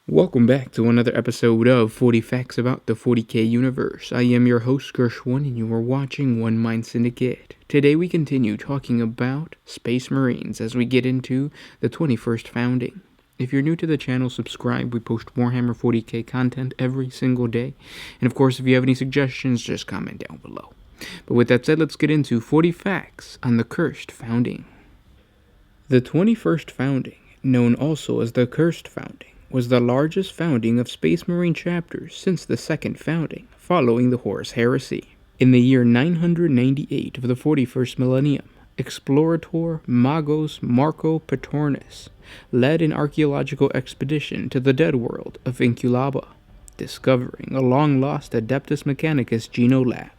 Welcome back to another episode of 40 Facts About the 40K Universe. I am your host, Gershwin, and you are watching One Mind Syndicate. Today we continue talking about Space Marines as we get into the 21st Founding. If you're new to the channel, subscribe. We post Warhammer 40K content every single day. And of course, if you have any suggestions, just comment down below. But with that said, let's get into 40 Facts on the Cursed Founding. The 21st Founding, known also as the Cursed Founding, was the largest founding of Space Marine chapters since the Second Founding, following the Horus Heresy. In the year 998 of the 41st millennium, explorator Magos Marco Petornus led an archaeological expedition to the dead world of Inculaba, discovering a long-lost Adeptus Mechanicus Genolab.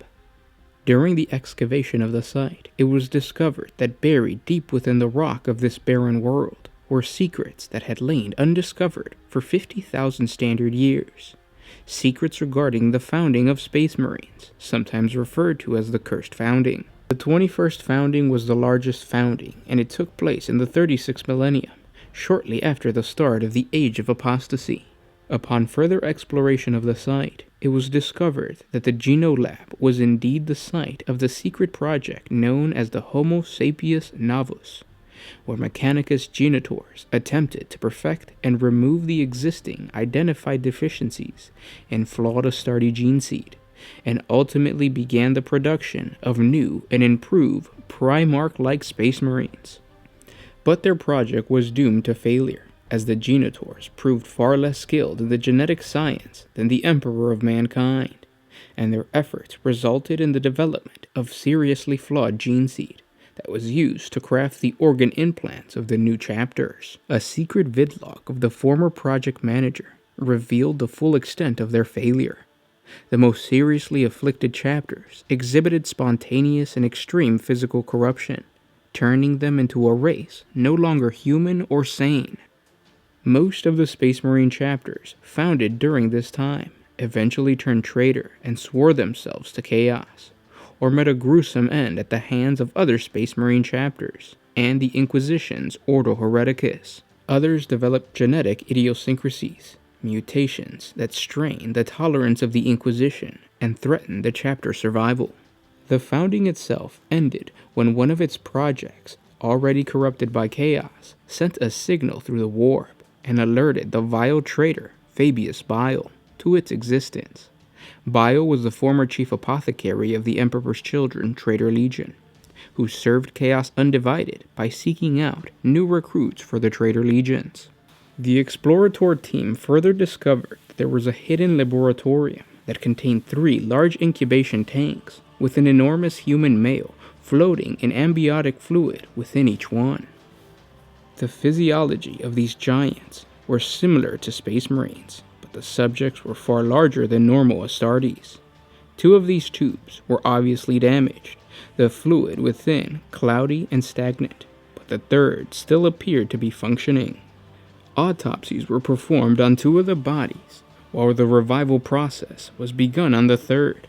During the excavation of the site, it was discovered that buried deep within the rock of this barren world were secrets that had lain undiscovered for 50,000 standard years. Secrets regarding the founding of Space Marines, sometimes referred to as the Cursed Founding. The 21st Founding was the largest founding, and it took place in the 36th millennium, shortly after the start of the Age of Apostasy. Upon further exploration of the site, it was discovered that the Genolab was indeed the site of the secret project known as the Homo sapiens Novus, where Mechanicus Genitors attempted to perfect and remove the existing identified deficiencies in flawed Astarte gene seed, and ultimately began the production of new and improved Primarch-like Space Marines. But their project was doomed to failure, as the Genitors proved far less skilled in the genetic science than the Emperor of Mankind, and their efforts resulted in the development of seriously flawed gene seed that was used to craft the organ implants of the new chapters. A secret vidlog of the former project manager revealed the full extent of their failure. The most seriously afflicted chapters exhibited spontaneous and extreme physical corruption, turning them into a race no longer human or sane. Most of the Space Marine chapters founded during this time eventually turned traitor and swore themselves to chaos, or met a gruesome end at the hands of other Space Marine chapters and the Inquisition's Ordo Hereticus. Others developed genetic idiosyncrasies, mutations that strained the tolerance of the Inquisition and threatened the chapter's survival. The founding itself ended when one of its projects, already corrupted by chaos, sent a signal through the warp and alerted the vile traitor Fabius Bile to its existence. Bile was the former chief apothecary of the Emperor's Children Traitor Legion, who served Chaos Undivided by seeking out new recruits for the Traitor Legions. The Explorator team further discovered that there was a hidden laboratorium that contained 3 large incubation tanks with an enormous human male floating in amniotic fluid within each one. The physiology of these giants were similar to Space Marines, but the subjects were far larger than normal Astartes. 2 of these tubes were obviously damaged, the fluid within cloudy and stagnant, but the third still appeared to be functioning. Autopsies were performed on 2 of the bodies, while the revival process was begun on the third.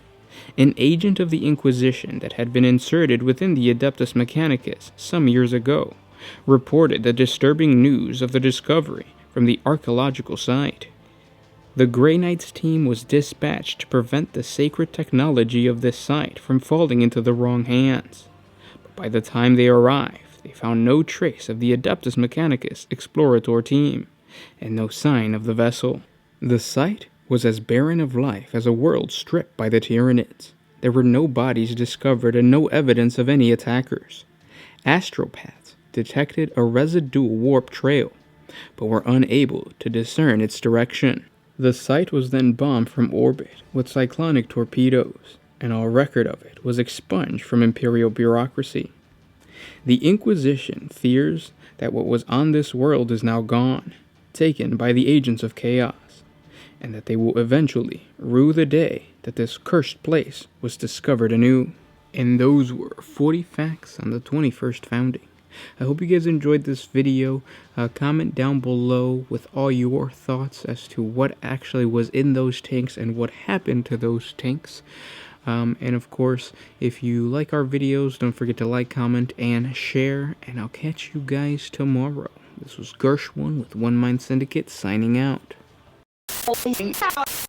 An agent of the Inquisition that had been inserted within the Adeptus Mechanicus some years ago reported the disturbing news of the discovery from the archaeological site. The Grey Knights team was dispatched to prevent the sacred technology of this site from falling into the wrong hands. But by the time they arrived, they found no trace of the Adeptus Mechanicus Explorator team, and no sign of the vessel. The site was as barren of life as a world stripped by the Tyranids. There were no bodies discovered and no evidence of any attackers. Astropaths detected a residual warp trail, but were unable to discern its direction. The site was then bombed from orbit with cyclonic torpedoes, and all record of it was expunged from Imperial bureaucracy. The Inquisition fears that what was on this world is now gone, taken by the agents of chaos, and that they will eventually rue the day that this cursed place was discovered anew. And those were 40 facts on the 21st Founding. I hope you guys enjoyed this video. Comment down below with all your thoughts as to what actually was in those tanks and what happened to those tanks. And of course, if you like our videos, don't forget to like, comment, and share. And I'll catch you guys tomorrow. This was Gershwin with One Mind Syndicate signing out. Peace out.